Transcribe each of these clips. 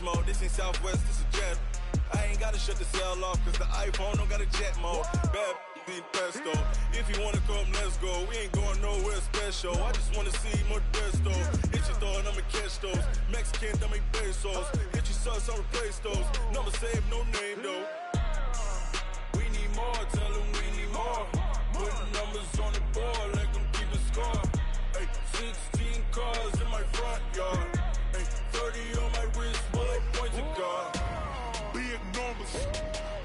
mode. This ain't Southwest, this is jet. I ain't gotta shut the cell off, cause the iPhone don't got a jet mode. Bad need pesto. If you wanna come, let's go. We ain't going nowhere special. I just wanna see more Modesto. Hit your thought, I'ma catch those. Mexican, I make pesos. Hit your sauce, I'll replace those. Number save, no name though. We need more, tell them we need more. Putting numbers on the board, let them keep a score. Hey, 16 cars in my front yard. Hey, 30 on my wrist, bullet points of God. Big numbers,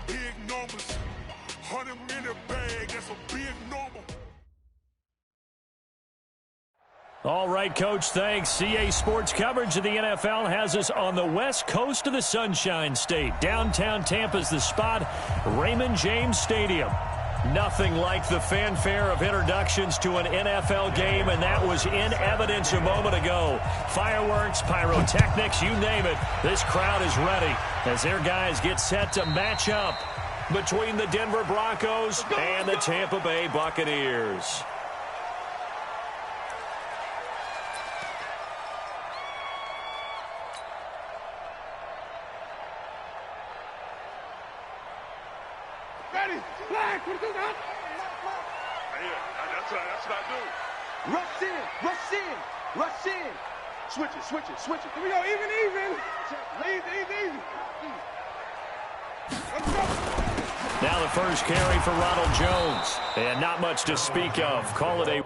big numbers. 100 in a bag, that's a big number. All right, Coach, thanks. CA Sports coverage of the NFL has us on the west coast of the Sunshine State. Downtown Tampa's the spot, Raymond James Stadium. Nothing like the fanfare of introductions to an NFL game, and that was in evidence a moment ago. Fireworks, pyrotechnics, you name it. This crowd is ready as their guys get set to match up between the Denver Broncos and the Tampa Bay Buccaneers. Ready, flag, what you got? Yeah, that's what I do. Rush in, rush in. Switch it. Here we go, even. Easy. Let's go. Now the first carry for Ronald Jones. And not much to speak of. Call it a...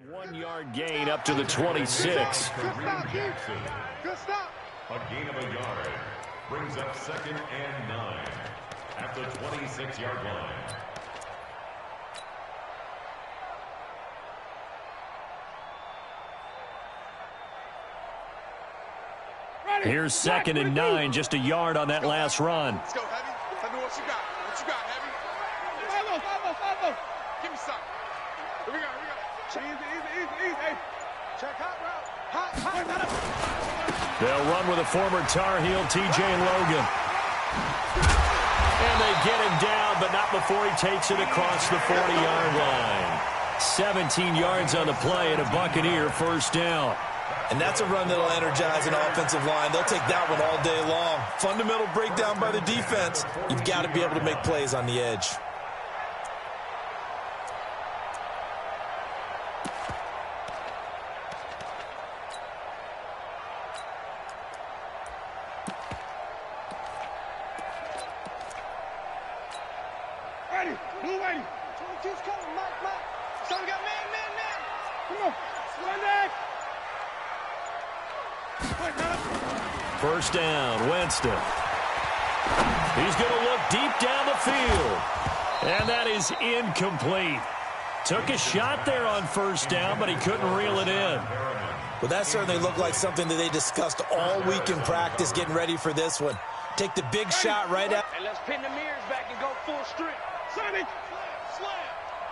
One-yard gain up to the 26. Good stop. A gain of a yard brings up 2nd and 9 at the 26-yard line. Ready. Here's 2nd and 9, just a yard on that last run. Let's go, Heavy. Tell me what you got, Heavy. Follow. Give me some. Here we go. Easy. Check hot route. Hot. They'll run with a former Tar Heel, TJ Logan. And they get him down, but not before he takes it across the 40-yard line. 17 yards on the play and a Buccaneer first down. And that's a run that'll energize an offensive line. They'll take that one all day long. Fundamental breakdown by the defense. You've got to be able to make plays on the edge. Ready. Blue ready. 22's coming, Mike. So we got man. Come on. Run back. First down, Winston. He's going to look deep down the field. And that is incomplete. Took a shot there on first down, but he couldn't reel it in. Well, that certainly looked like something that they discussed all week in practice, getting ready for this one. Take the big shot right out. And let's pin the mirrors back and go full strength. Sonic. Slam.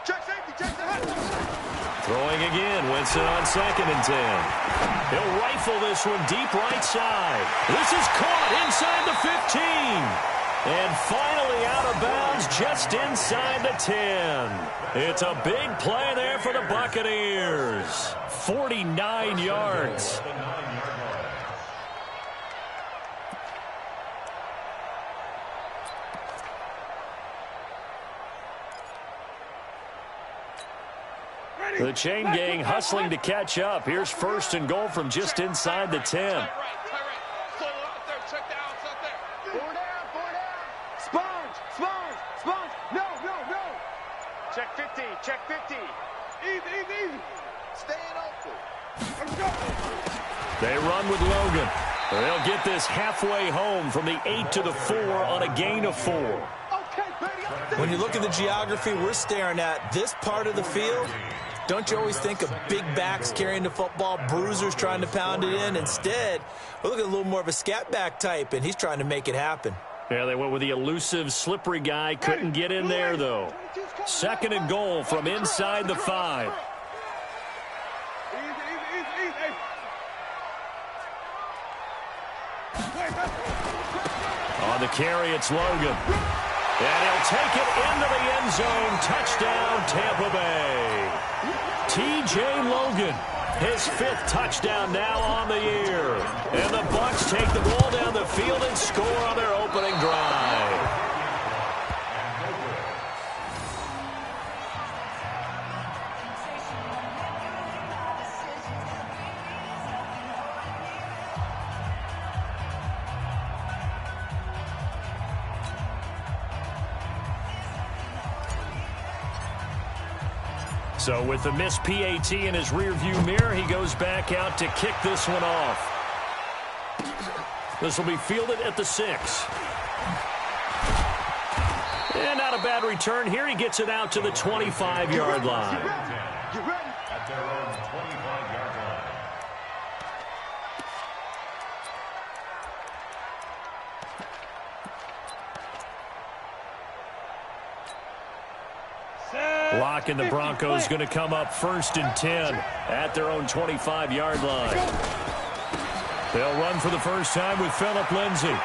Check safety. Throwing again, Winston on 2nd and 10. He'll rifle this one deep right side. This is caught inside the 15. And finally out of bounds just inside the 10. It's a big play there for the Buccaneers. 49 yards. The chain gang hustling to catch up. Here's 1st and goal from just inside the 10. Right. Check the outs out there. Four down. Sponge. No. Check 50. Easy. Staying open. Let's go. They run with Logan. They'll get this halfway home from the 8 to the 4 on a gain of 4. When you look at the geography we're staring at, this part of the field, Don't you always think of big backs carrying the football, bruisers trying to pound it in? Instead, we're looking at a little more of a scat back type, and he's trying to make it happen. Yeah, they went with the elusive, slippery guy. Couldn't get in there, though. 2nd and goal from inside the 5. On the carry, it's Logan. And he'll take it into the end zone. Touchdown, Tampa Bay. T.J. Logan, his 5th touchdown now on the year. And the Bucs take the ball down the field and score on their opening drive. So with the missed PAT in his rearview mirror, he goes back out to kick this one off. This will be fielded at the 6. And not a bad return here. He gets it out to the 25-yard line. At their own 25-yard line. Lock and the Broncos going to come up 1st and 10 at their own 25-yard line. They'll run for the first time with Phillip Lindsay.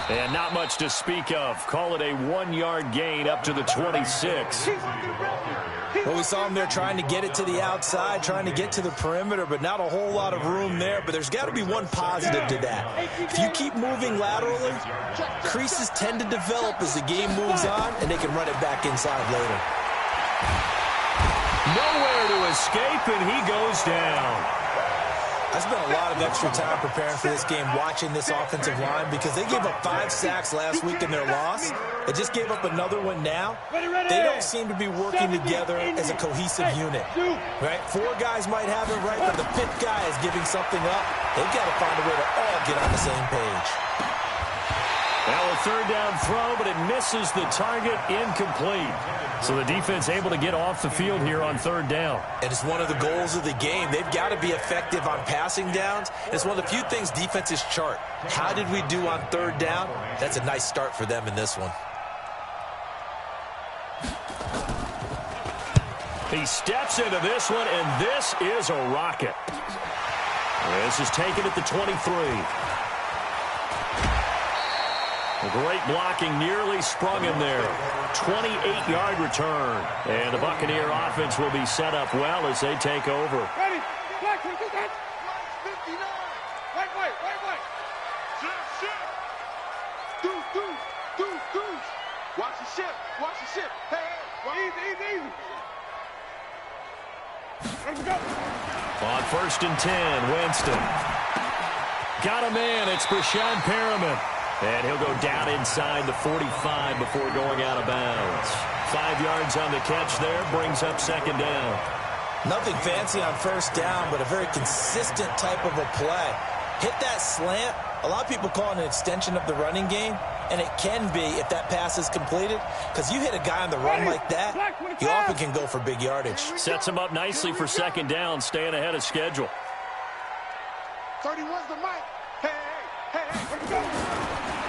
And not much to speak of. Call it a 1-yard gain up to the 26. Well, we saw him there trying to get it to the outside, trying to get to the perimeter, but not a whole lot of room there. But there's got to be one positive to that. If you keep moving laterally, creases tend to develop as the game moves on, and they can run it back inside later. Nowhere to escape, and he goes down. I spent a lot of extra time preparing for this game, watching this offensive line, because they gave up 5 sacks last week in their loss. They just gave up another one now. They don't seem to be working together as a cohesive unit. Right? 4 guys might have it right, but the 5th guy is giving something up. They've got to find a way to all get on the same page. Now a 3rd down throw, but it misses the target, incomplete. So the defense able to get off the field here on 3rd down. And it's one of the goals of the game. They've got to be effective on passing downs. It's one of the few things defenses chart. How did we do on 3rd down? That's a nice start for them in this one. He steps into this one, and this is a rocket. This is taken at the 23. Great blocking, nearly sprung him there. 28-yard return. And the Buccaneer offense will be set up well as they take over. Ready. Black, 59. Wait. Shift. Deuce. Watch the ship. Hey. Easy. Let's go. On 1st and 10, Winston. Got a man. It's Brashad Perriman. And he'll go down inside the 45 before going out of bounds. 5 yards on the catch there, brings up 2nd down. Nothing fancy on 1st down, but a very consistent type of a play. Hit that slant. A lot of people call it an extension of the running game, and it can be if that pass is completed, because you hit a guy on the run like that, he often can go for big yardage. Sets him up nicely for 2nd down, staying ahead of schedule. 31's the mic. Hey, let's go.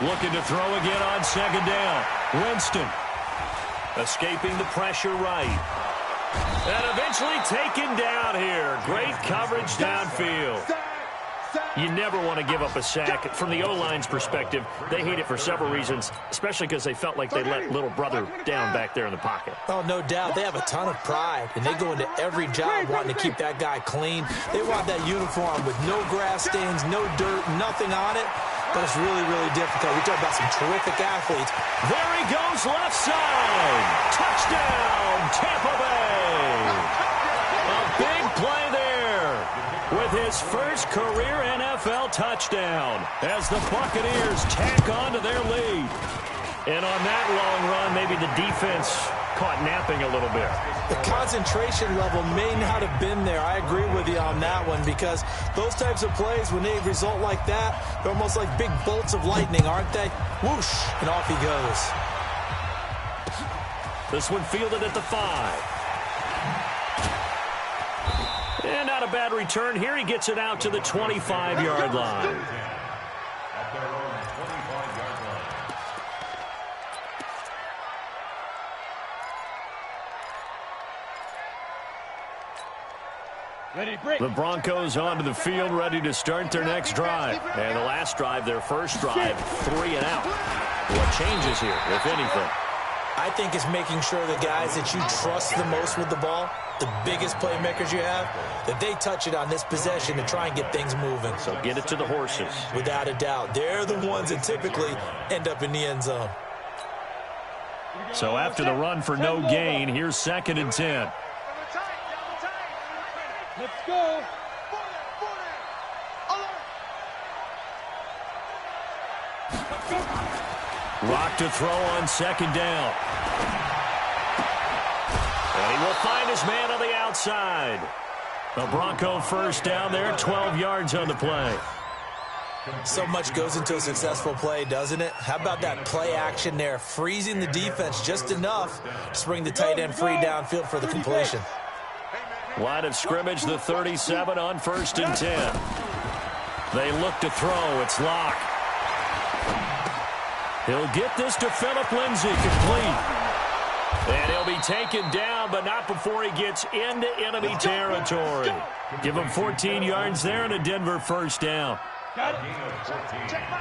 Looking to throw again on 2nd down. Winston escaping the pressure right. And eventually taken down here. Great coverage downfield. You never want to give up a sack. From the O-line's perspective, they hate it for several reasons, especially because they felt like they let little brother down back there in the pocket. Oh, no doubt. They have a ton of pride, and they go into every job wanting to keep that guy clean. They want that uniform with no grass stains, no dirt, nothing on it. But it's really, really difficult. We talk about some terrific athletes. There he goes, left side. Touchdown, Tampa Bay. A big play there with his first career NFL touchdown as the Buccaneers tack on to their lead. And on that long run, maybe the defense caught napping a little bit. The concentration level may not have been there. I agree with you on that one, because those types of plays, when they result like that, they're almost like big bolts of lightning, aren't they? Whoosh, and off he goes. This one fielded at the 5. bad return here. He gets it out to the 25-yard line. At their own 25-yard line. The Broncos onto the field, ready to start their next drive. And the last drive, their first drive, 3 and out. What changes here, if anything? I think it's making sure the guys that you trust the most with the ball, the biggest playmakers you have, that they touch it on this possession to try and get things moving. So get it to the horses. Without a doubt. They're the ones that typically end up in the end zone. So after the run for no gain, here's 2nd and 10. Let's go. Rock to throw on 2nd down. And he will find his man on the outside. The Bronco first down there, 12 yards on the play. So much goes into a successful play, doesn't it? How about that play action there, freezing the defense just enough to bring the tight end free downfield for the completion. Line of scrimmage, the 37 on 1st and 10. They look to throw. It's Locke. He'll get this to Phillip Lindsay, complete. And he'll be taken down, but not before he gets into enemy territory. Give him 14 yards there and a Denver first down.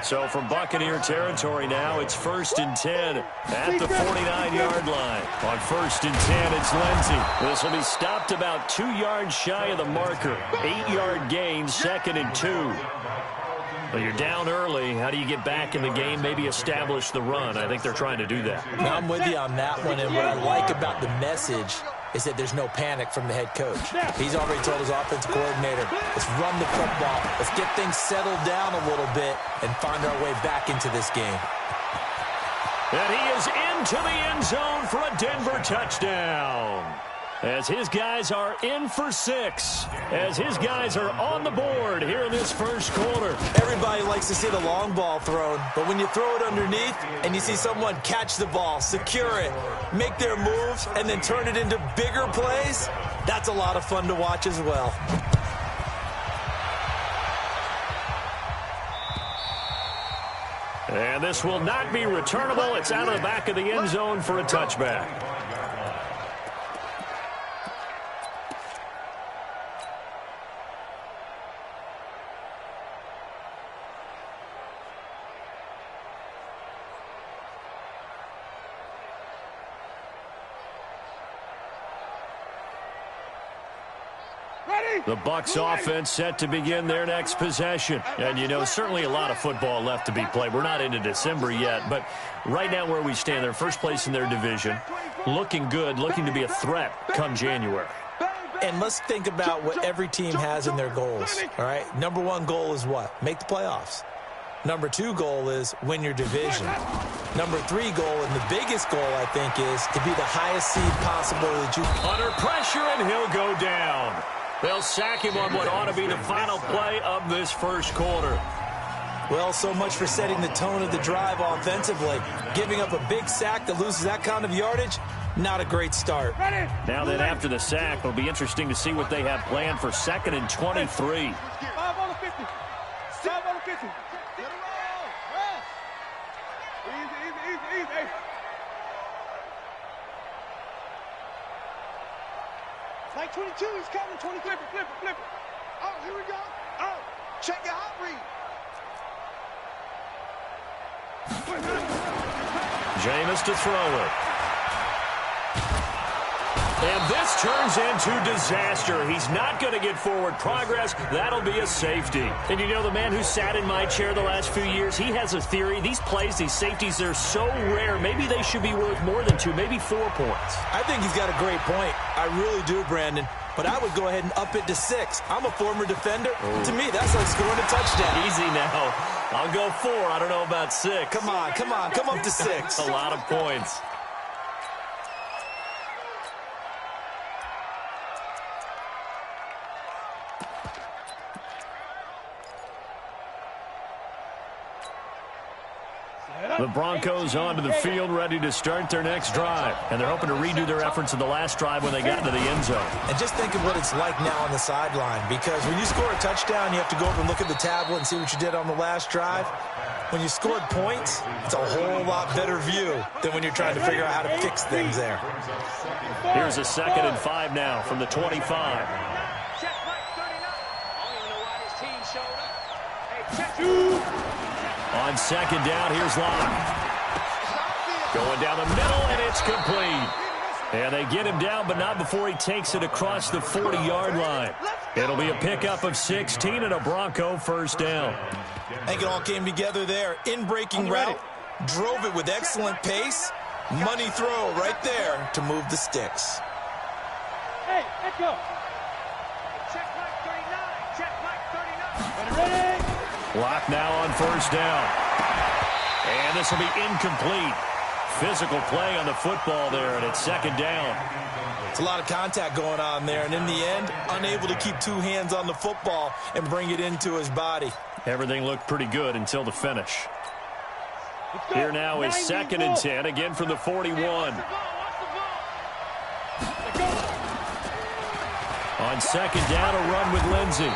So from Buccaneer territory now, it's 1st and 10 at the 49-yard line. On 1st and 10, it's Lindsay. This will be stopped about 2 yards shy of the marker. 8-yard gain, 2nd and 2. Well, you're down early. How do you get back in the game, maybe establish the run? I think they're trying to do that. Now, I'm with you on that one, and what I like about the message is that there's no panic from the head coach. He's already told his offensive coordinator, let's run the football, let's get things settled down a little bit and find our way back into this game. And he is into the end zone for a Denver touchdown. As his guys are in for 6. As his guys are on the board here in this first quarter. Everybody likes to see the long ball thrown, but when you throw it underneath and you see someone catch the ball, secure it, make their moves, and then turn it into bigger plays, that's a lot of fun to watch as well. And this will not be returnable. It's out of the back of the end zone for a touchback. The Bucs offense set to begin their next possession. And, you know, certainly a lot of football left to be played. We're not into December yet, but right now where we stand, they're first place in their division, looking good, looking to be a threat come January. And let's think about what every team has in their goals, all right? Number 1 goal is what? Make the playoffs. Number 2 goal is win your division. Number 3 goal, and the biggest goal, I think, is to be the highest seed possible that you can. Under pressure, and he'll go down. They'll sack him on what ought to be the final play of this first quarter. Well, so much for setting the tone of the drive offensively. Giving up a big sack that loses that kind of yardage, not a great start. Now then, after the sack, it'll be interesting to see what they have planned for 2nd and 23. 5 on the 50. 5 on the 50. Easy. Hey. Like 22, he's coming. 20, flip it. Oh, here we go. Oh, check your hot read. Jameis to throw it. And this turns into disaster. He's not going to get forward progress. That'll be a safety. And you know, the man who sat in my chair the last few years, he has a theory. These plays, these safeties, they're so rare. Maybe they should be worth more than 2, maybe 4 points. I think he's got a great point. I really do, Brandon. But I would go ahead and up it to 6. I'm a former defender. To me, that's like scoring a touchdown. Easy now. I'll go 4. I don't know about 6. Come on. Come up to 6. A lot of points. Set The Broncos onto the field, ready to start their next drive. And they're hoping to redo their efforts in the last drive when they got into the end zone. And just think of what it's like now on the sideline, because when you score a touchdown, you have to go over and look at the tablet and see what you did on the last drive. When you scored points, it's a whole lot better view than when you're trying to figure out how to fix things there. Here's a 2nd and 5 now from the 25. On 2nd down, here's Locke. Going down the middle, and it's complete. And they get him down, but not before he takes it across the 40-yard line. It'll be a pickup of 16 and a Bronco first down. I think it all came together there. In-breaking route, drove it with excellent pace. Money throw right there to move the sticks. Hey, let's go. Check Mike 39. Check Mike 39. Ready? Locke now on first down. And this will be incomplete. Physical play on the football there, and it's 2nd down. It's a lot of contact going on there, and in the end, unable to keep 2 hands on the football and bring it into his body. Everything looked pretty good until the finish. Here now is 2nd and 10, again from the 41. On 2nd down, a run with Lindsey.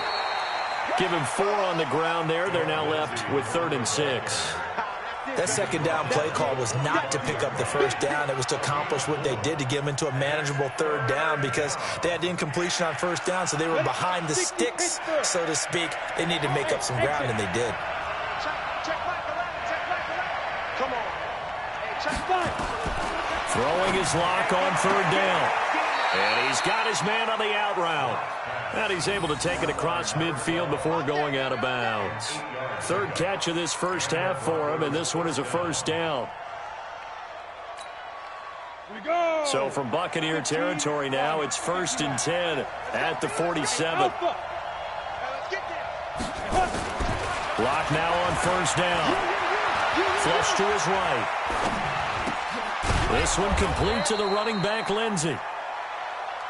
Give him 4 on the ground there. They're now left with 3rd and 6. That 2nd down play call was not to pick up the first down. It was to accomplish what they did to get them into a manageable 3rd down, because they had incompletion on first down, so they were behind the sticks, so to speak. They needed to make up some ground, and they did. Come on. Throwing his Locke on 3rd down. And he's got his man on the out route. And he's able to take it across midfield before going out of bounds. 3rd catch of this first half for him, and this one is a first down. So from Buccaneer territory now, it's 1st and 10 at the 47. Locke now on first down. Flush to his right. This one complete to the running back, Lindsey.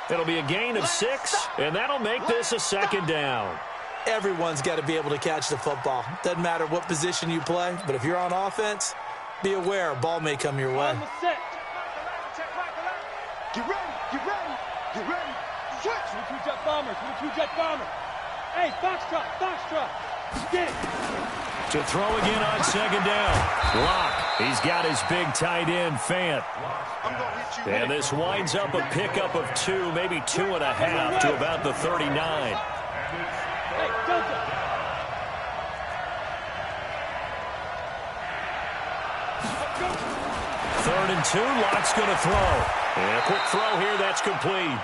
It'll be a gain of 6, and that'll make this a 2nd down. Everyone's got to be able to catch the football. Doesn't matter what position you play, but if you're on offense, be aware a ball may come your way. Get ready, get ready, get ready. Switch. With the 2 jet bombers, with the 2 jet bombers. Hey, foxtrot, foxtrot. Get it. To throw again on 2nd down. Locke, he's got his big tight end, Fant. And this winds up a pickup of 2, maybe 2.5 to about the 39. Hey, Delta. 3rd and 2, Locke's going to throw. And a quick throw here, that's complete.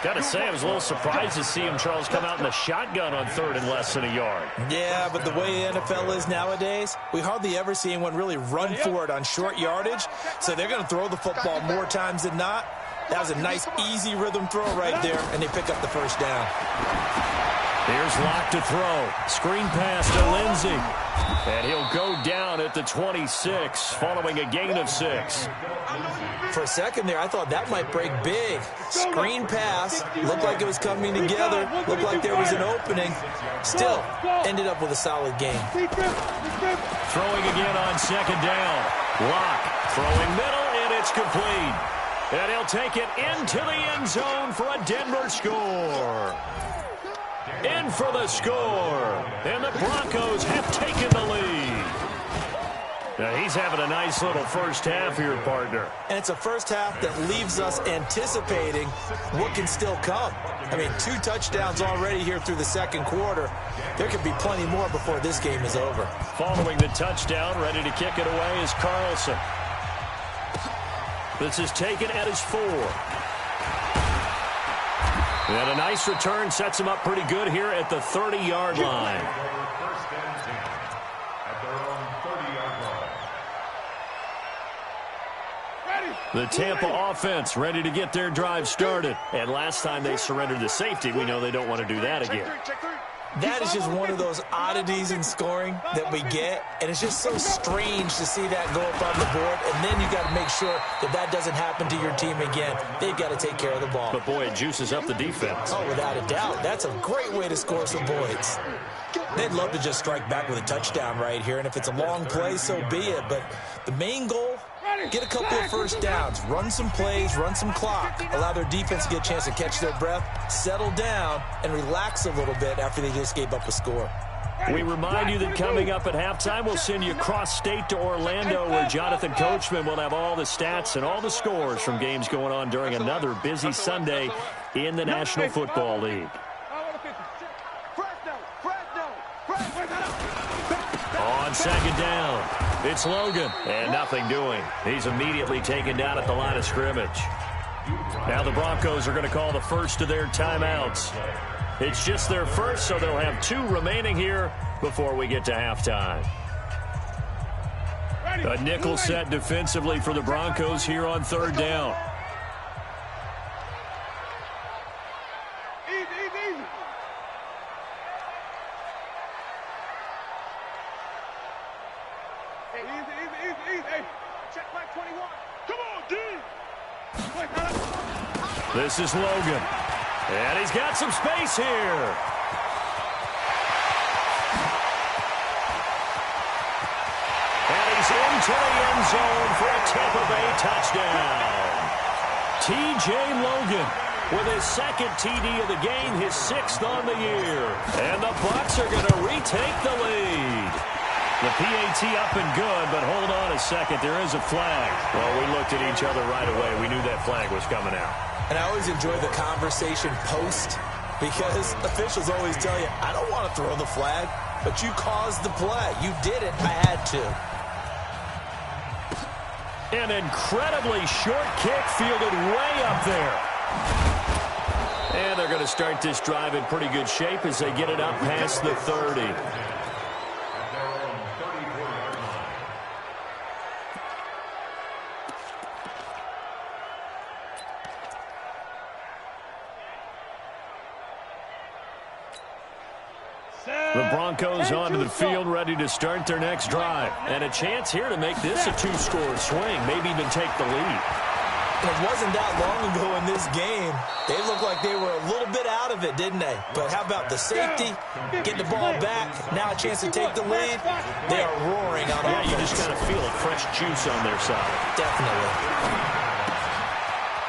Got to say, I was a little surprised to see him, Charles, come out in the shotgun on 3rd and less than a yard. Yeah, but the way the NFL is nowadays, we hardly ever see anyone really run for it on short yardage, so they're going to throw the football more times than not. That was a nice, easy rhythm throw right there, and they pick up the first down. Here's Locke to throw. Screen pass to Lindsey. And he'll go down at the 26, following a gain of 6. For a second there, I thought that might break big. Screen pass, looked like it was coming together, looked like there was an opening. Still, ended up with a solid game. Throwing again on 2nd down. Locke throwing middle, and it's complete. And he'll take it into the end zone for a Denver score. In for the score, and the Broncos have taken the lead. Now he's having a nice little first half here, partner. And it's a first half that leaves us anticipating what can still come. I mean, 2 touchdowns already here through the 2nd quarter. There could be plenty more before this game is over. Following the touchdown, ready to kick it away is Carlson. This is taken at his 4. And a nice return sets him up pretty good here at the 30-yard line. First and 10 at their own 30-yard line. The Tampa offense ready to get their drive started. And last time they surrendered the safety, we know they don't want to do that again. That is just one of those oddities in scoring that we get, and it's just so strange to see that go up on the board, and then you got to make sure that that doesn't happen to your team again. They've got to take care of the ball. But, boy, it juices up the defense. Oh, without a doubt. That's a great way to score some points. They'd love to just strike back with a touchdown right here, and if it's a long play, so be it. But the main goal, get a couple of first downs, run some plays, run some clock, allow their defense to get a chance to catch their breath, settle down, and relax a little bit after they just gave up a score. We remind you that coming up at halftime, we'll send you cross-state to Orlando, where Jonathan Coachman will have all the stats and all the scores from games going on during another busy Sunday in the National Football League. On second down, it's Logan, and nothing doing. He's immediately taken down at the line of scrimmage. Now the Broncos are going to call the first of their timeouts. It's just their first, so they'll have 2 remaining here before we get to halftime. A nickel set defensively for the Broncos here on third down. This is Logan. And he's got some space here. And he's into the end zone for a Tampa Bay touchdown. T.J. Logan with his second TD of the game, his 6th on the year. And the Bucs are going to retake the lead. The PAT up and good, but hold on a second. There is a flag. Well, we looked at each other right away. We knew that flag was coming out. And I always enjoy the conversation post, because officials always tell you, I don't want to throw the flag, but you caused the play. You did it. I had to. An incredibly short kick fielded way up there. And they're going to start this drive in pretty good shape as they get it up past the 30. The Broncos onto the field, ready to start their next drive. And a chance here to make this a 2-score swing, maybe even take the lead. And it wasn't that long ago in this game. They looked like they were a little bit out of it, didn't they? But how about the safety? Getting the ball back, now a chance to take the lead. They are roaring on offense. Yeah, you just kind of feel a fresh juice on their side. Definitely.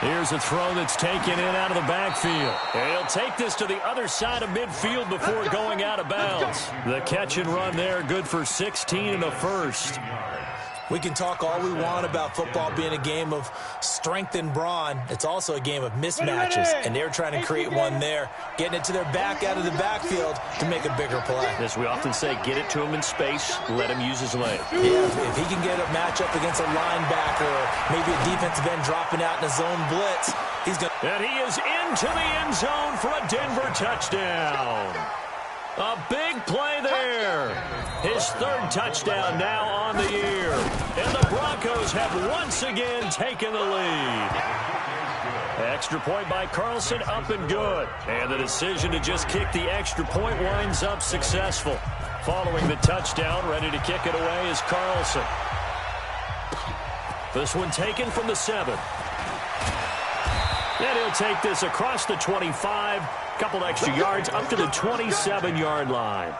Here's a throw that's taken in out of the backfield. And he'll take this to the other side of midfield before going out of bounds. The catch and run there, good for 16 and a first. We can talk all we want about football being a game of strength and brawn. It's also a game of mismatches, and they're trying to create one there, getting it to their back out of the backfield to make a bigger play. As we often say, get it to him in space, let him use his leg. Yeah, if he can get a matchup against a linebacker or maybe a defensive end dropping out in a zone blitz, he's going to... And he is into the end zone for a Denver touchdown. A big play there. His 3rd touchdown now on the year. And the Broncos have once again taken the lead. Extra point by Carlson, up and good. And the decision to just kick the extra point winds up successful. Following the touchdown, ready to kick it away is Carlson. This one taken from the 7. And he'll take this across the 25. Couple extra yards up to the 27-yard line.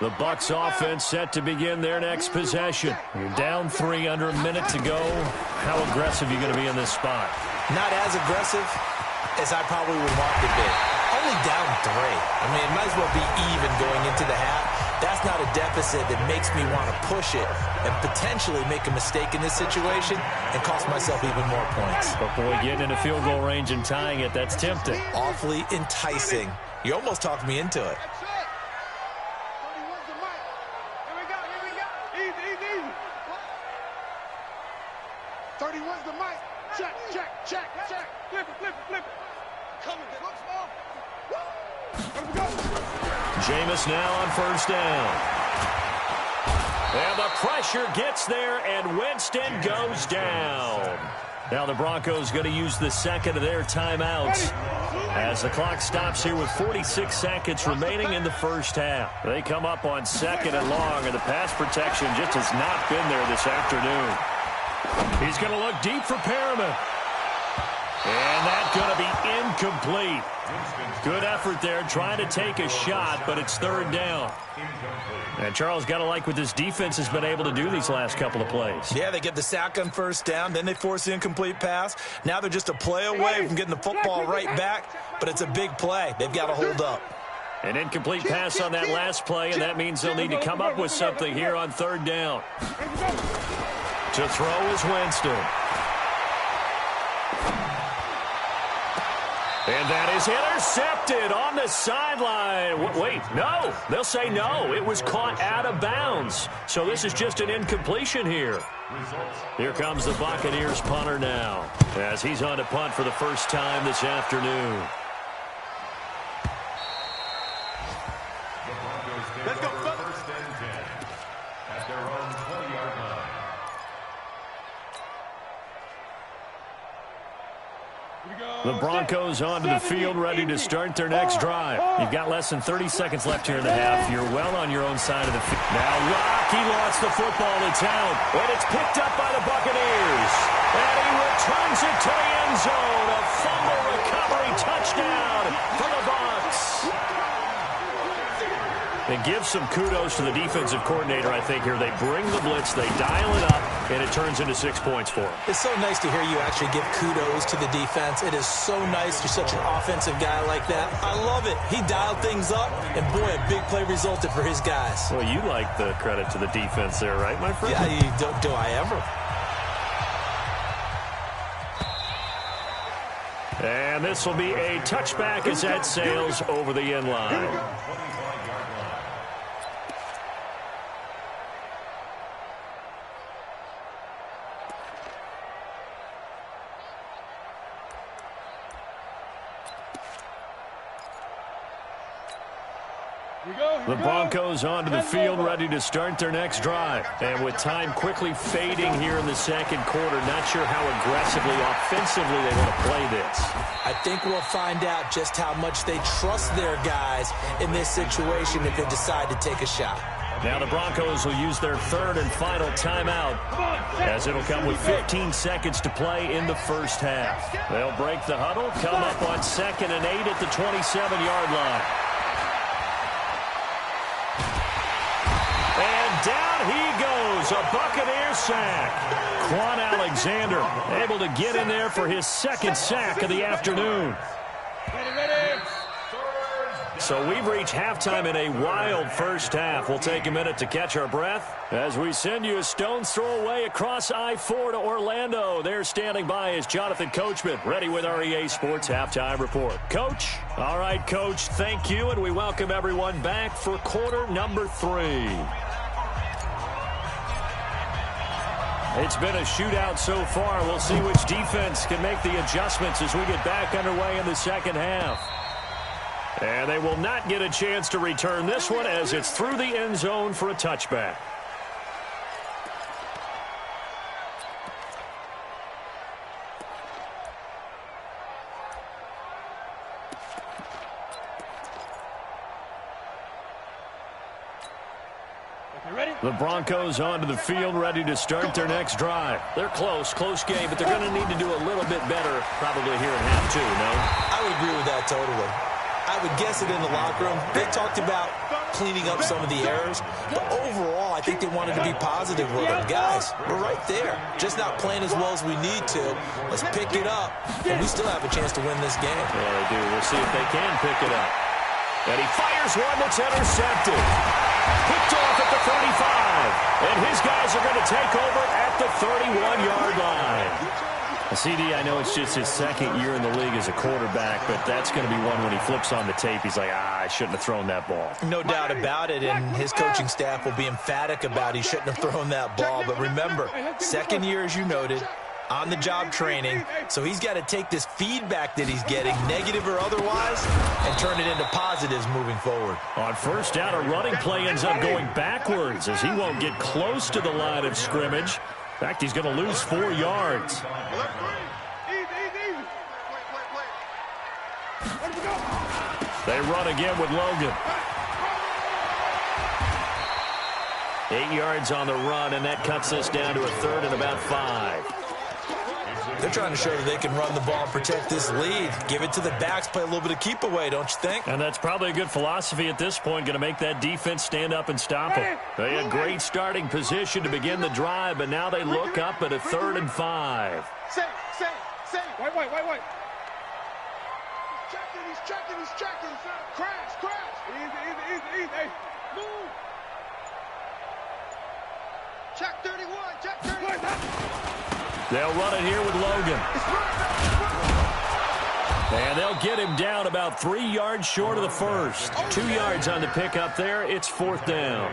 The Bucs offense set to begin their next possession. You're down 3 under a minute to go. How aggressive are you going to be in this spot? Not as aggressive as I probably would want to be. Only down 3. I mean, it might as well be even going into the half. That's not a deficit that makes me want to push it and potentially make a mistake in this situation and cost myself even more points. But boy, getting into field goal range and tying it, that's tempting. Awfully enticing. You almost talked me into it. Jameis now on first down. And the pressure gets there, and Winston goes down. Now the Broncos going to use the second of their timeouts as the clock stops here with 46 seconds remaining in the first half. They come up on 2nd and long, and the pass protection just has not been there this afternoon. He's going to look deep for Perriman. And that's going to be incomplete. Good effort there trying to take a shot, but it's 3rd down. And Charles, got to like what this defense has been able to do these last couple of plays. Yeah, they get the sack on 1st down, then they force the incomplete pass. Now they're just a play away from getting the football right back, but it's a big play. They've got to hold up. An incomplete pass on that last play, and that means they'll need to come up with something here on 3rd down. To throw is Winston. And that is intercepted on the sideline. Wait, no. They'll say no. It was caught out of bounds. So this is just an incompletion here. Here comes the Buccaneers punter now, as he's on to punt for the first time this afternoon. Let's go, fellas. 1st and 10 at their own 20-yard line. The Broncos onto the field, ready to start their next drive. You've got less than 30 seconds left here in the half. You're well on your own side of the field. Now Rocky lost the football to town, and it's picked up by the Buccaneers. And he returns it to the end zone. A fumble recovery touchdown for the Bucs. And give some kudos to the defensive coordinator, I think, here. They bring the blitz, they dial it up, and it turns into 6 points for them. It's so nice to hear you actually give kudos to the defense. It is so nice. You're such an offensive guy like that. I love it. He dialed things up, and boy, a big play resulted for his guys. Well, you like the credit to the defense there, right, my friend? Yeah, do I ever? And this will be a touchback as that sails over the end line. The Broncos onto the field, ready to start their next drive. And with time quickly fading here in the 2nd quarter, not sure how aggressively, offensively they want to play this. I think we'll find out just how much they trust their guys in this situation if they decide to take a shot. Now the Broncos will use their 3rd and final timeout, as it'll come with 15 seconds to play in the first half. They'll break the huddle, come up on 2nd and 8 at the 27-yard line. And down he goes, a Buccaneer sack. Quan Alexander able to get in there for his 2nd sack of the afternoon. So we've reached halftime in a wild first half. We'll take a minute to catch our breath as we send you a stone's throw away across I-4 to Orlando. There standing by is Jonathan Coachman, ready with our EA Sports Halftime Report. Coach? All right, Coach, thank you, and we welcome everyone back for quarter number 3. It's been a shootout so far. We'll see which defense can make the adjustments as we get back underway in the 2nd half. And they will not get a chance to return this one as it's through the end zone for a touchback. The Broncos onto the field, ready to start their next drive. They're close game, but they're going to need to do a little bit better probably here in half 2, no? I would agree with that totally. I would guess it in the locker room. They talked about cleaning up some of the errors, but overall, I think they wanted to be positive with them. Guys, we're right there. Just not playing as well as we need to. Let's pick it up, and we still have a chance to win this game. Yeah, they do. We'll see if they can pick it up. And he fires one that's intercepted. Picked off at the 35. And his guys are going to take over at the 31-yard line. CD, I know it's just his 2nd year in the league as a quarterback, but that's going to be one when he flips on the tape. He's like, I shouldn't have thrown that ball. No doubt about it, and his coaching staff will be emphatic about he shouldn't have thrown that ball. But remember, 2nd year, as you noted, on-the-job training, so he's got to take this feedback that he's getting, negative or otherwise, and turn it into positives moving forward. On first down, a running play ends up going backwards as he won't get close to the line of scrimmage. In fact, he's going to lose 4 yards. They run again with Logan. 8 yards on the run, and that cuts us down to a third and about 5. They're trying to show that they can run the ball and protect this lead. Give it to the backs, play a little bit of keep away, don't you think? And that's probably a good philosophy at this point, going to make that defense stand up and stop them. They had great starting position to begin the drive, but now they look up at a 3rd and 5. Safe. Wait. He's checking. Crash. Easy. Hey, move. Check 31. They'll run it here with Logan. And they'll get him down about 3 yards short of the first. 2 yards on the pickup there. It's 4th down.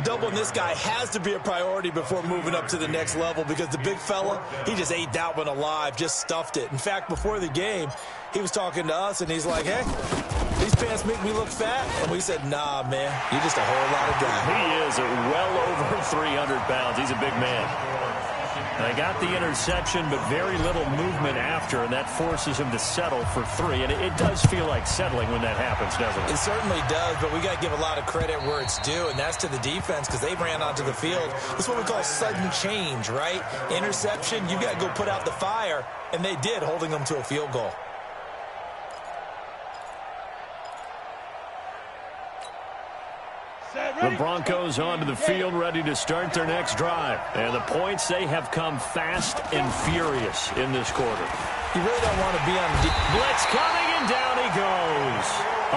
Doubling this guy has to be a priority before moving up to the next level because the big fella, he just ate that one alive, just stuffed it. In fact, before the game, he was talking to us, and he's like, hey, these pants make me look fat. And we said, nah, man, you're just a whole lot of guy. He is well over 300 pounds. He's a big man. They got the interception, but very little movement after, and that forces him to settle for 3. And it does feel like settling when that happens, doesn't it? It certainly does, but we got to give a lot of credit where it's due, and that's to the defense because they ran onto the field. That's what we call sudden change, right? Interception, you got to go put out the fire, and they did, holding them to a field goal. The Broncos onto the field, ready to start their next drive. And the points, they have come fast and furious in this quarter. You really don't want to be on the blitz coming, and down he goes.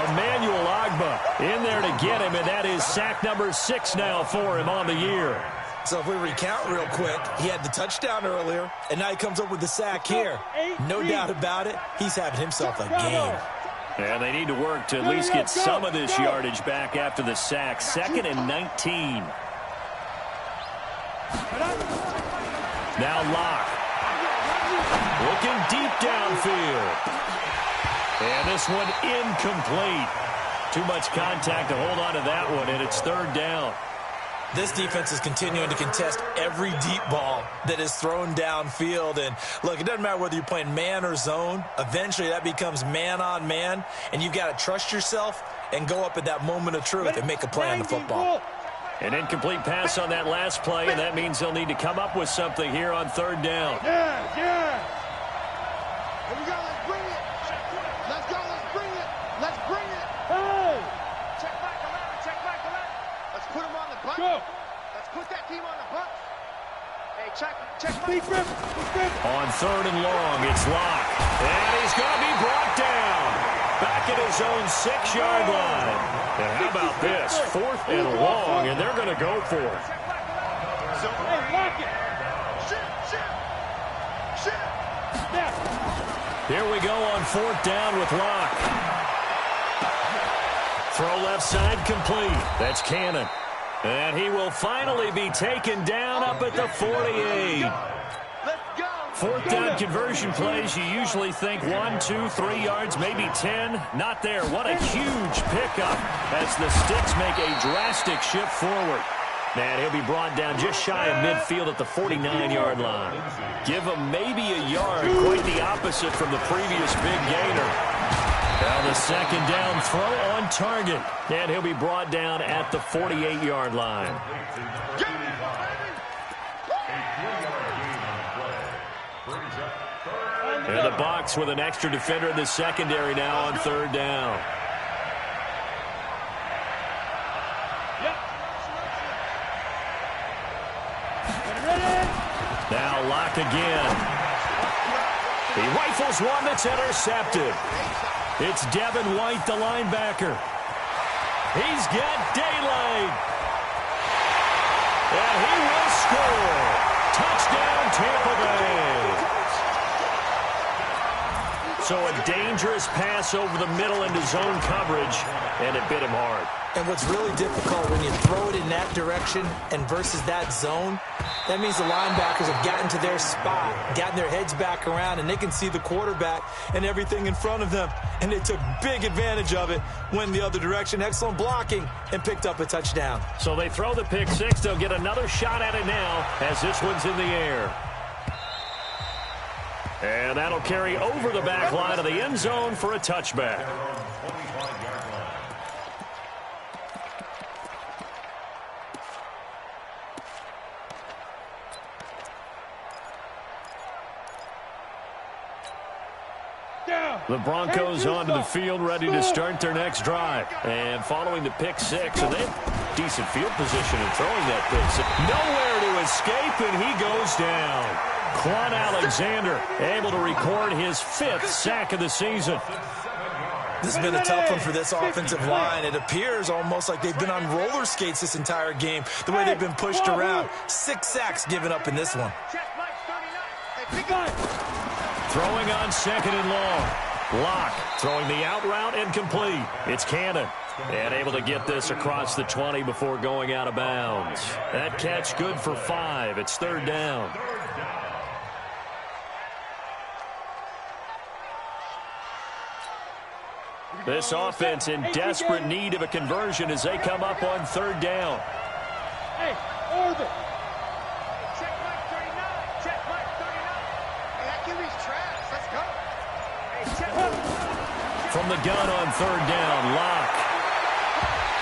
Emmanuel Ogbah in there to get him, and that is sack number 6 now for him on the year. So if we recount real quick, he had the touchdown earlier, and now he comes up with the sack here. No doubt about it, he's having himself a game. And they need to work to at least get some of this yardage back after the sack. 2nd and 19. Now Locke. Looking deep downfield. And this one incomplete. Too much contact to hold on to that one, and it's 3rd down. This defense is continuing to contest every deep ball that is thrown downfield. And, look, it doesn't matter whether you're playing man or zone. Eventually, that becomes man-on-man, and you've got to trust yourself and go up at that moment of truth and make a play on the football. An incomplete pass on that last play, and that means they'll need to come up with something here on 3rd down. Yeah. Here we go. Let's bring it. Let's go. Let's bring it. Hey. Check back 11. Let's put him on the bus. Go. Let's put that team on the bus. Hey, check back. On 3rd and long, it's Locke. And he's going to be brought down. Back at his own 6-yard line. And how about this? 4th and long, and they're going to go for it. Hey, lock it. Shit. Here we go on 4th down with Locke. Throw left side complete. That's Cannon. And he will finally be taken down up at the 48. 4th down conversion plays, you usually think 1, 2, 3 yards, maybe 10. Not there. What a huge pickup as the Sticks make a drastic shift forward. Man, he'll be brought down just shy of midfield at the 49-yard line. Give him maybe a yard, quite the opposite from the previous big gainer. Now the 2nd down throw on target, and he'll be brought down at the 48-yard line. And the box with an extra defender in the secondary now on 3rd down. Now Locke again. He rifles one that's intercepted. It's Devin White, the linebacker. He's got daylight. And he will score. Touchdown, Tampa Bay. So So a dangerous pass over the middle into zone coverage, and it bit him hard. And what's really difficult when you throw it in that direction and versus that zone, that means the linebackers have gotten to their spot, gotten their heads back around, and they can see the quarterback and everything in front of them. And they took big advantage of it, went the other direction, excellent blocking, and picked up a touchdown. So they throw the pick six. They'll get another shot at it now as this one's in the air. And that'll carry over the back line of the end zone for a touchback. The Broncos onto the field, ready to start their next drive. And following the pick six, and they have decent field position in throwing that pick six. Nowhere to escape, and he goes down. Quan Alexander able to record his 5th sack of the season. This has been a tough one for this offensive line. It appears almost like they've been on roller skates this entire game, the way they've been pushed around. 6 sacks given up in this one. Throwing on 2nd and long. Locke throwing the out route and complete. It's Cannon. And able to get this across the 20 before going out of bounds. That catch good for 5. It's 3rd down. This offense in desperate need of a conversion as they come up on 3rd down. Hey, orbit. Check Mike 39. Check Mike 39. Hey, that QB's trash. Let's go. Hey, check. From the gun on 3rd down, Locke.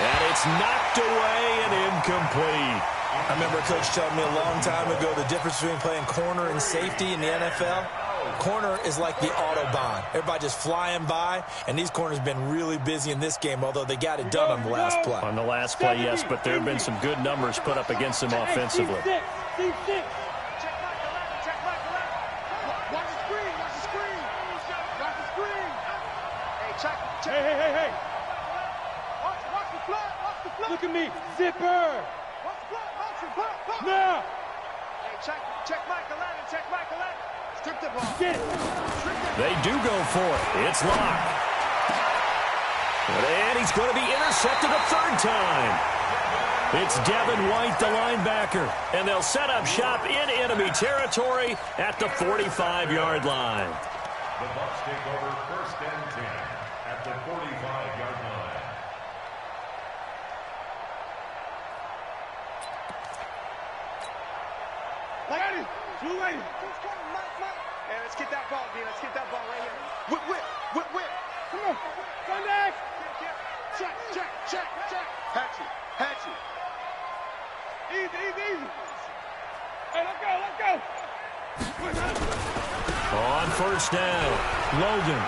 And it's knocked away and incomplete. I remember a coach telling me a long time ago the difference between playing corner and safety in the NFL. Corner is like the Autobahn. Everybody just flying by, and these corners have been really busy in this game, although they got it done on the last play. On the last play, yes, but there have been some good numbers put up against them offensively. Check Mike 11. Check Mike 11. Watch the screen. Watch the screen. Watch the screen. Hey, check. Hey. Watch the flood. Watch the flood. Look at me. Zipper. Watch the flood. Watch the flood. Now. Hey, check Mike 11. Check Mike 11. Strip the ball. Get it. They do go for it. It's Locke. And he's going to be intercepted a 3rd time. It's Devin White, the linebacker. And they'll set up shop in enemy territory at the 45-yard line. The Bucs take over 1st and 10 at the 45-yard line. Got it. Blue lane. Hey, let's get that ball, D. Let's get that ball right here. Whip. Come on. Sunday. Check. Hatchet. Easy. Hey, let's go. On 1st down, Logan.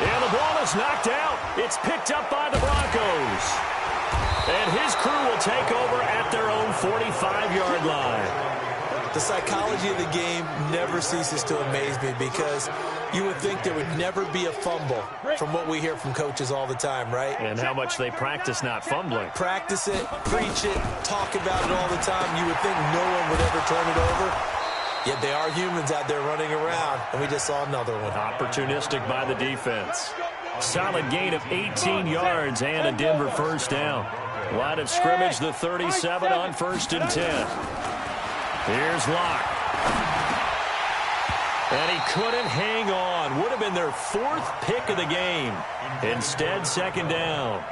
And the ball is knocked out. It's picked up by the Broncos. And his crew will take over at their own 45-yard line. The psychology of the game never ceases to amaze me because you would think there would never be a fumble from what we hear from coaches all the time, right? And how much they practice not fumbling. Practice it, preach it, talk about it all the time. You would think no one would ever turn it over. Yet they are humans out there running around, and we just saw another one. Opportunistic by the defense. Solid gain of 18 yards and a Denver 1st down. Line of scrimmage, the 37 on 1st and 10. Here's Locke. And he couldn't hang on. Would have been their 4th pick of the game. Instead, 2nd down.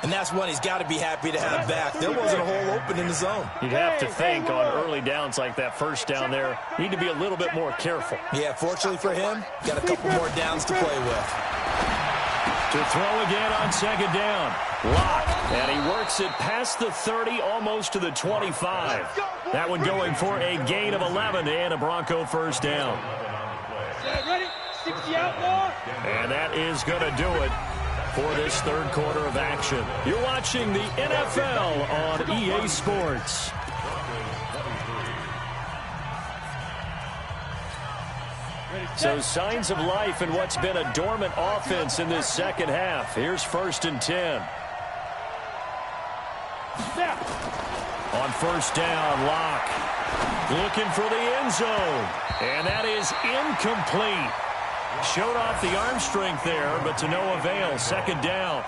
And that's one he's got to be happy to have back. There wasn't a hole open in the zone. You'd have to think on early downs like that 1st down there, need to be a little bit more careful. Yeah, fortunately for him, got a couple more downs to play with. To throw again on 2nd down. Locke. And he works it past the 30, almost to the 25. That one going for a gain of 11 and a Bronco 1st down. Ready? 60 outlaw. And that is going to do it for this 3rd quarter of action. You're watching the NFL on EA Sports. So signs of life in what's been a dormant offense in this 2nd half. Here's 1st and 10. On 1st down, Locke looking for the end zone. And that is incomplete. Showed off the arm strength there, but to no avail. Second down.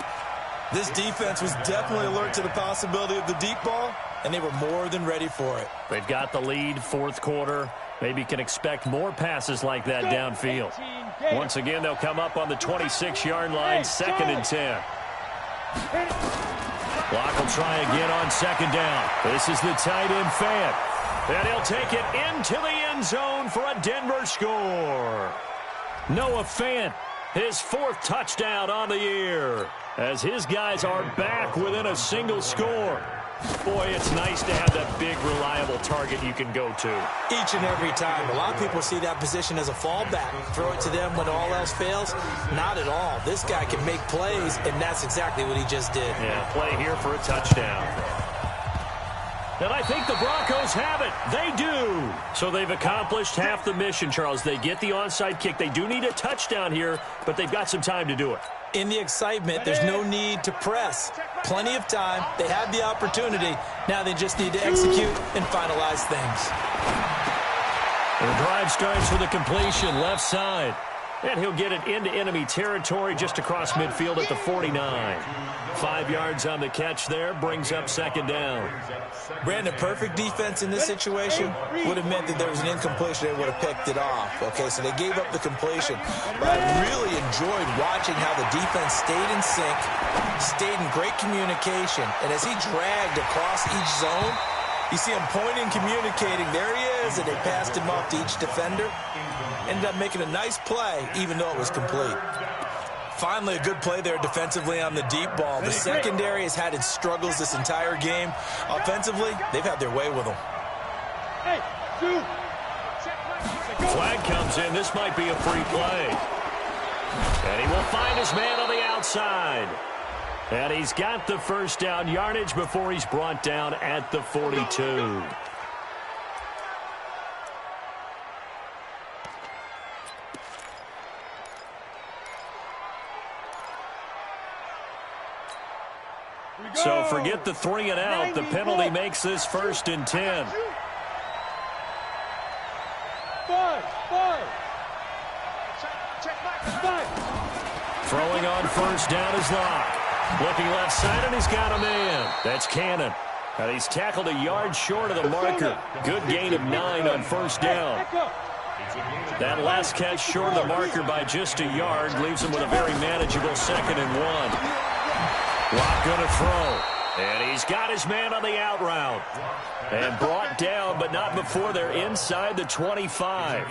This defense was definitely alert to the possibility of the deep ball, and they were more than ready for it. They've got the lead, fourth quarter. Maybe can expect more passes like that downfield. Once again, they'll come up on the 26-yard line, 2nd and 10. Block will try again on second down. This is the tight end, Fant. And he'll take it into the end zone for a Denver score. Noah Fant, his 4th touchdown on the year, as his guys are back within a single score. Boy, it's nice to have that big, reliable target you can go to. Each and every time. A lot of people see that position as a fallback. Throw it to them when all else fails. Not at all. This guy can make plays, and that's exactly what he just did. Yeah, play here for a touchdown. And I think the Broncos have it. They do. So they've accomplished half the mission, Charles. They get the onside kick. They do need a touchdown here, but they've got some time to do it. In the excitement, there's no need to press. Plenty of time. They have the opportunity. Now they just need to execute and finalize things. And the drive starts with a completion left side. And he'll get it into enemy territory just across midfield at the 49. 5 yards on the catch there, brings up second down. Brandon, perfect defense in this situation would have meant that there was an incompletion. They would have picked it off. Okay, so they gave up the completion. But I really enjoyed watching how the defense stayed in sync, stayed in great communication. And as he dragged across each zone, you see him pointing, communicating. There he is, and they passed him off to each defender. Ended up making a nice play, even though it was complete. Finally, a good play there defensively on the deep ball. The secondary has had its struggles this entire game. Offensively, they've had their way with them. Flag comes in. This might be a free play. And he will find his man on the outside. And he's got the first down yardage before he's brought down at the 42. So forget the 3 and out. The penalty makes this 1st and 10. Throwing on first down is Locke. Looking left side, and he's got a man. That's Cannon. And he's tackled a yard short of the marker. Good gain of 9 on first down. That last catch short of the marker by just a yard leaves him with a very manageable 2nd and 1. Locke going to throw. And he's got his man on the out route. And brought down, but not before they're inside the 25.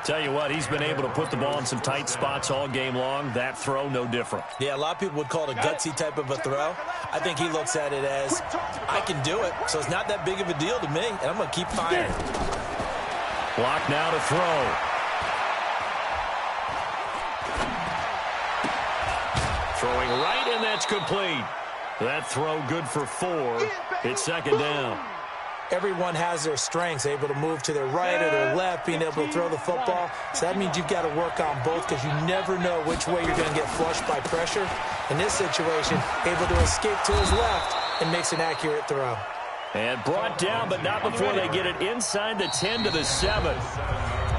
Tell you what, he's been able to put the ball in some tight spots all game long. That throw, no different. Yeah, a lot of people would call it a gutsy type of a throw. I think he looks at it as, I can do it, so it's not that big of a deal to me, and I'm going to keep firing. Locke now to throw. Throwing right, and that's complete. That throw good for 4. It's second down. Everyone has their strengths, able to move to their right or their left, being able to throw the football. So that means you've got to work on both because you never know which way you're going to get flushed by pressure. In this situation, able to escape to his left and makes an accurate throw. And brought down, but not before they get it inside the 10 to the 7.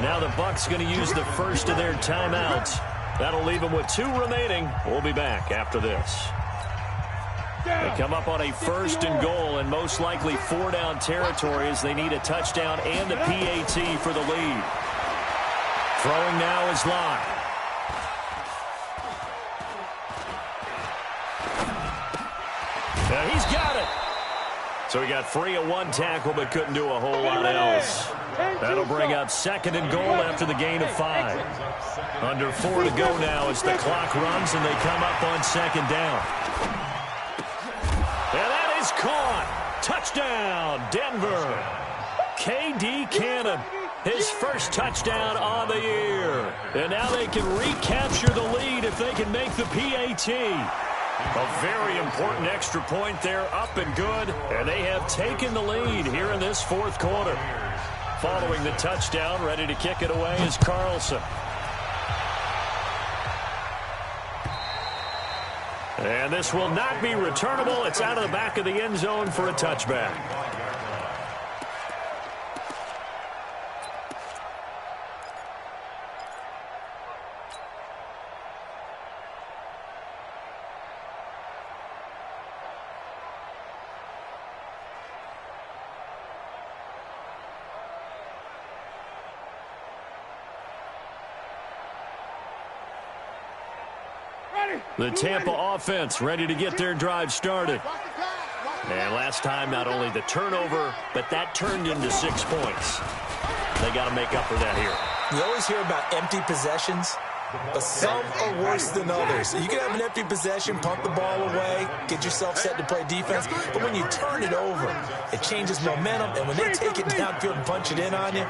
Now the Bucs going to use the first of their timeouts. That'll leave them with 2 remaining. We'll be back after this. They come up on a 1st and goal and most likely 4-down territory as they need a touchdown and the PAT for the lead. Throwing now is Locke. Now he's got it. So he got free of 1 tackle but couldn't do a whole lot else. That'll bring up 2nd and goal after the gain of 5. Under 4 to go now as the clock runs and they come up on 2nd down. And that is caught. Touchdown, Denver. K.D. Cannon, his first touchdown on the year. And now they can recapture the lead if they can make the PAT. A very important extra point there, up and good. And they have taken the lead here in this 4th quarter. Following the touchdown, ready to kick it away is Carlson. And this will not be returnable. It's out of the back of the end zone for a touchback. The Tampa offense ready to get their drive started. And last time, not only the turnover, but that turned into 6 points. They got to make up for that here. You always hear about empty possessions, but some are worse than others. You can have an empty possession, pump the ball away, get yourself set to play defense, but when you turn it over, it changes momentum, and when they take it downfield and punch it in on you,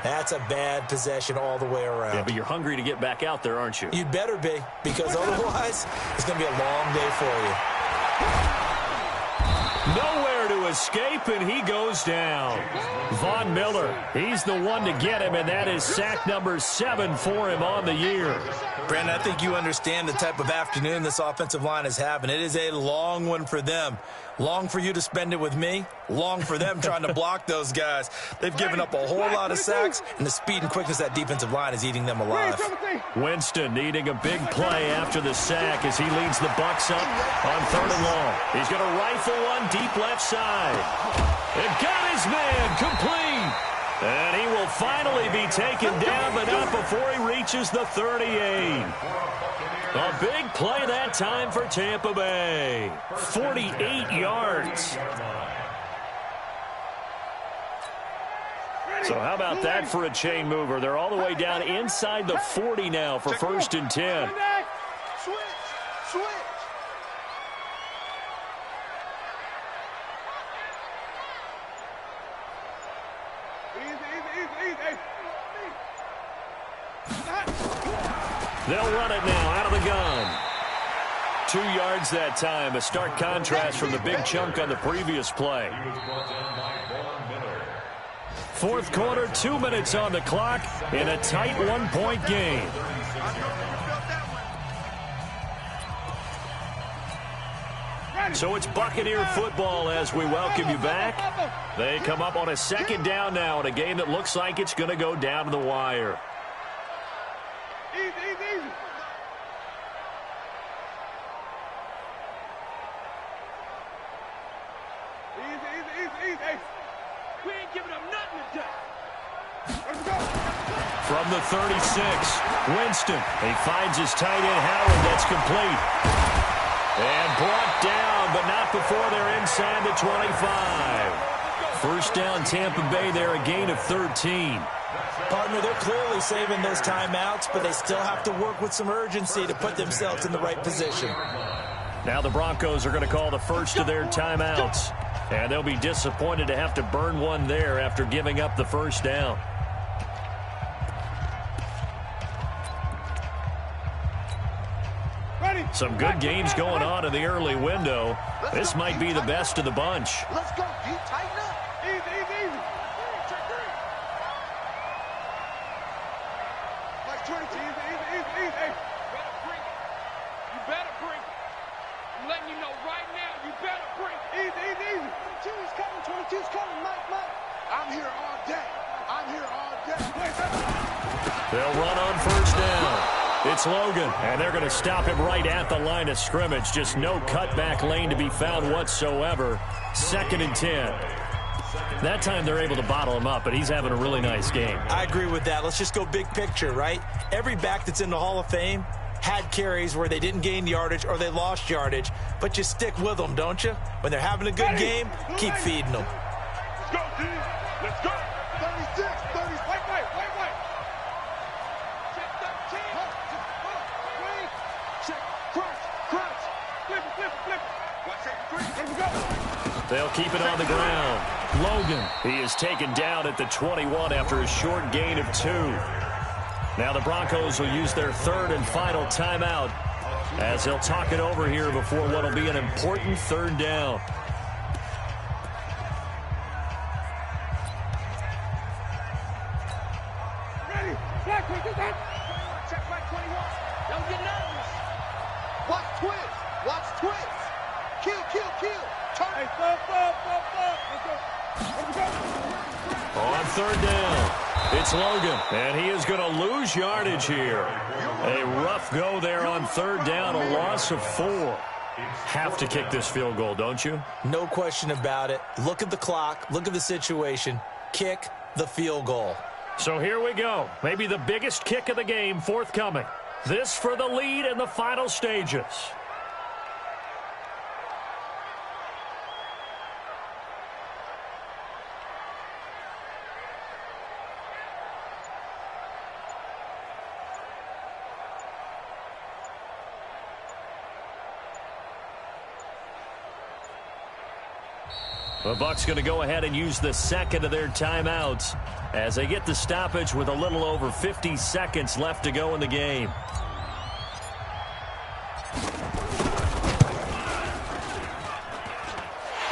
that's a bad possession all the way around. Yeah, but you're hungry to get back out there, aren't you? You'd better be, because otherwise, it's going to be a long day for you. Nowhere to escape, and he goes down. Von Miller, he's the one to get him, and that is sack number 7 for him on the year. Brandon, I think you understand the type of afternoon this offensive line is having. It is a long one for them. Long for you to spend it with me. Long for them trying to block those guys. They've given up a whole lot of sacks, and the speed and quickness of that defensive line is eating them alive. Winston needing a big play after the sack as he leads the Bucs up on 3rd and long. He's going to rifle one deep left side. And got his man complete. And he will finally be taken down, but not before he reaches the 38. A big play that time for Tampa Bay. 48 yards. So how about that for a chain mover? They're all the way down inside the 40 now for 1st and 10. Switch. They'll run it now out of the gun. 2 yards that time. A stark contrast from the big chunk on the previous play. 4th quarter, 2 minutes on the clock in a tight 1-point game. So it's Buccaneer football as we welcome you back. They come up on a 2nd down now in a game that looks like it's going to go down to the wire. Easy. We ain't giving up nothing today. Let's go. From the 36, Winston. He finds his tight end, Howard. That's complete. And brought down, but not before they're inside the 25. 1st down, Tampa Bay there, a gain of 13. Partner, they're clearly saving those timeouts, but they still have to work with some urgency to put themselves in the right position. Now the Broncos are going to call the first of their timeouts. And they'll be disappointed to have to burn one there after giving up the 1st down. Some good games going on in the early window. This might be the best of the bunch. Let's go, D. Tighten up. Easy. Like 22. Easy. You better bring it. I'm letting you know right now, you better bring it. Easy. 22's coming, Mike. I'm here all day. They'll run on 1st down. It's Logan, and they're going to stop him right at the line of scrimmage. Just no cutback lane to be found whatsoever. 2nd and 10. That time they're able to bottle him up, but he's having a really nice game. I agree with that. Let's just go big picture, right? Every back that's in the Hall of Fame had carries where they didn't gain yardage or they lost yardage, but you stick with them, don't you? When they're having a good game, keep feeding them. Let's go, D. Let's go. 36, 30. Wait. Check 13. Check. Crunch. Flip. Watch it. Let's go. They'll keep it on the ground. Logan, he is taken down at the 21 after a short gain of 2. Now the Broncos will use their 3rd and final timeout as they'll talk it over here before what will be an important 3rd down. Ready. Check back 21. Don't get nervous. Watch twist. Kill. Turn. Hey, stop. Let's go. On 3rd down, it's Logan, and he is going to lose yardage here. A rough go there on 3rd down, a loss of 4. Have to kick this field goal, don't you? No question about it. Look at the clock. Look at the situation. Kick the field goal. So here we go. Maybe the biggest kick of the game forthcoming. This for the lead in the final stages. The Bucs going to go ahead and use the second of their timeouts as they get the stoppage with a little over 50 seconds left to go in the game.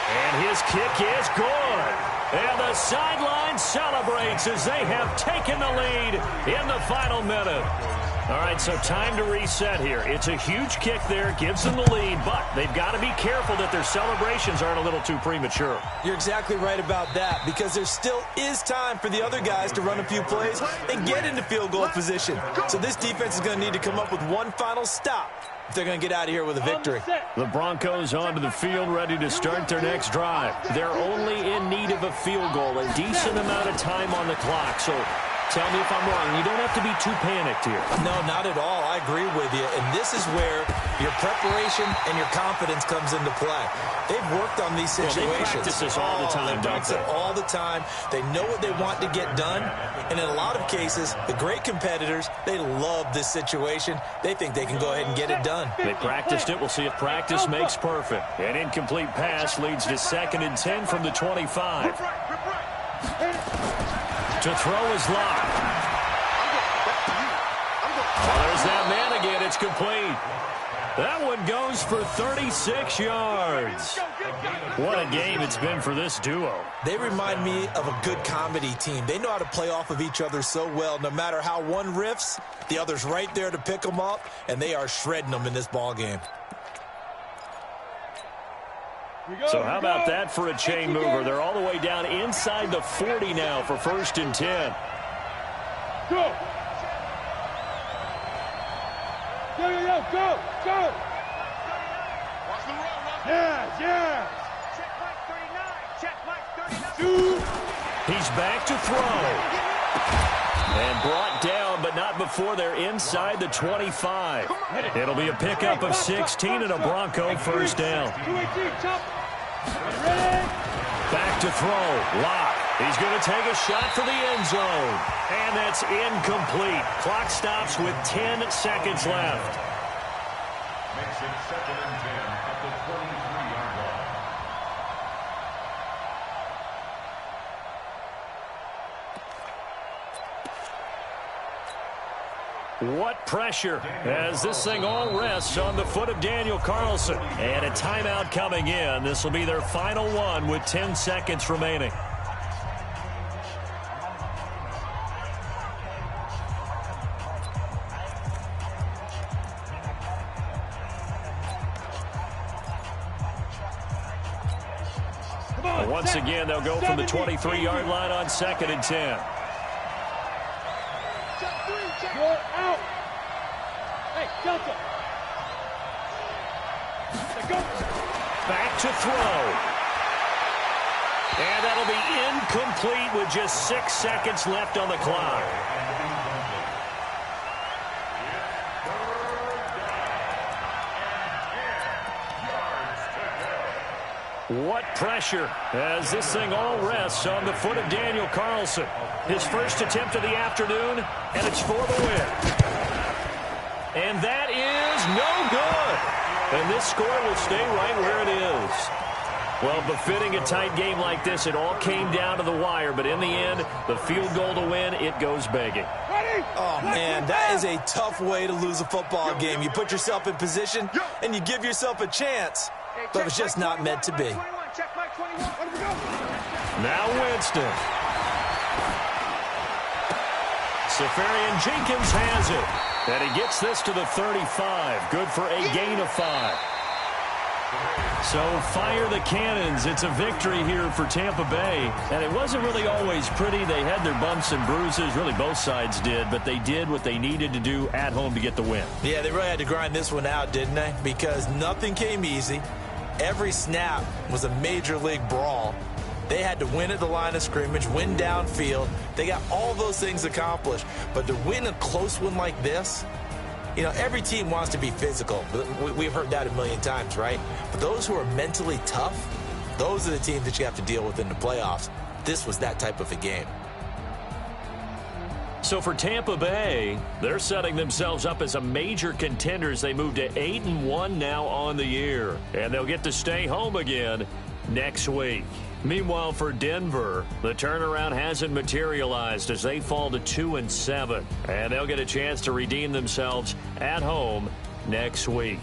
And his kick is good. And the sideline celebrates as they have taken the lead in the final minute. All right, so time to reset here. It's a huge kick there, gives them the lead, but they've got to be careful that their celebrations aren't a little too premature. You're exactly right about that, because there still is time for the other guys to run a few plays and get into field goal position. So this defense is going to need to come up with one final stop if they're going to get out of here with a victory. The Broncos onto the field, ready to start their next drive. They're only in need of a field goal, a decent amount of time on the clock. So tell me if I'm wrong. You don't have to be too panicked here. No, not at all. I agree with you. And this is where your preparation and your confidence comes into play. They've worked on these situations. Well, they practice this all the time, they practice it all the time. They know what they want to get done. And in a lot of cases, the great competitors, they love this situation. They think they can go ahead and get it done. They practiced it. We'll see if practice makes perfect. An incomplete pass leads to 2nd and 10 from the 25. To throw is locked. Oh, there's that man again. It's complete. That one goes for 36 yards. What a game it's been for this duo. They remind me of a good comedy team. They know how to play off of each other so well. No matter how one riffs, the other's right there to pick them up, and they are shredding them in this ball game. So how about that for a chain mover? They're all the way down inside the 40 now for 1st and 10. Go! Go! Watch the run, yes! Check Mike 39. He's back to throw. And brought down, but not before they're inside the 25. It'll be a pickup of 16 and a Bronco first down. Back to throw. Locke. He's going to take a shot for the end zone. And that's incomplete. Clock stops with 10 seconds left. Makes it 2nd and 10 at the 23-yard line. What pressure as this thing all rests on the foot of Daniel Carlson. And a timeout coming in. This will be their final one with 10 seconds remaining. Once again, they'll go from the 23-yard line on 2nd and 10. You're out. Hey, Delta. Back to throw. And that'll be incomplete with just 6 seconds left on the clock. What pressure as this thing all rests on the foot of Daniel Carlson. His first attempt of the afternoon, and it's for the win. And that is no good. And this score will stay right where it is. Well, befitting a tight game like this, it all came down to the wire. But in the end, the field goal to win, it goes begging. Oh, man, that is a tough way to lose a football game. You put yourself in position, and you give yourself a chance. But it's just not meant to be. Now Winston. Safarian Jenkins has it. And he gets this to the 35. Good for a gain of 5. So fire the cannons. It's a victory here for Tampa Bay. And it wasn't really always pretty. They had their bumps and bruises. Really, both sides did. But they did what they needed to do at home to get the win. Yeah, they really had to grind this one out, didn't they? Because nothing came easy. Every snap was a major league brawl. They had to win at the line of scrimmage, win downfield. They got all those things accomplished. But to win a close one like this, You know, every team wants to be physical. We've heard that a million times, right? But those who are mentally tough, those are the teams that you have to deal with in the playoffs. This was that type of a game. So for Tampa Bay, they're setting themselves up as a major contender as they move to 8-1 now on the year. And they'll get to stay home again next week. Meanwhile, for Denver, the turnaround hasn't materialized as they fall to 2-7. And they'll get a chance to redeem themselves at home next week.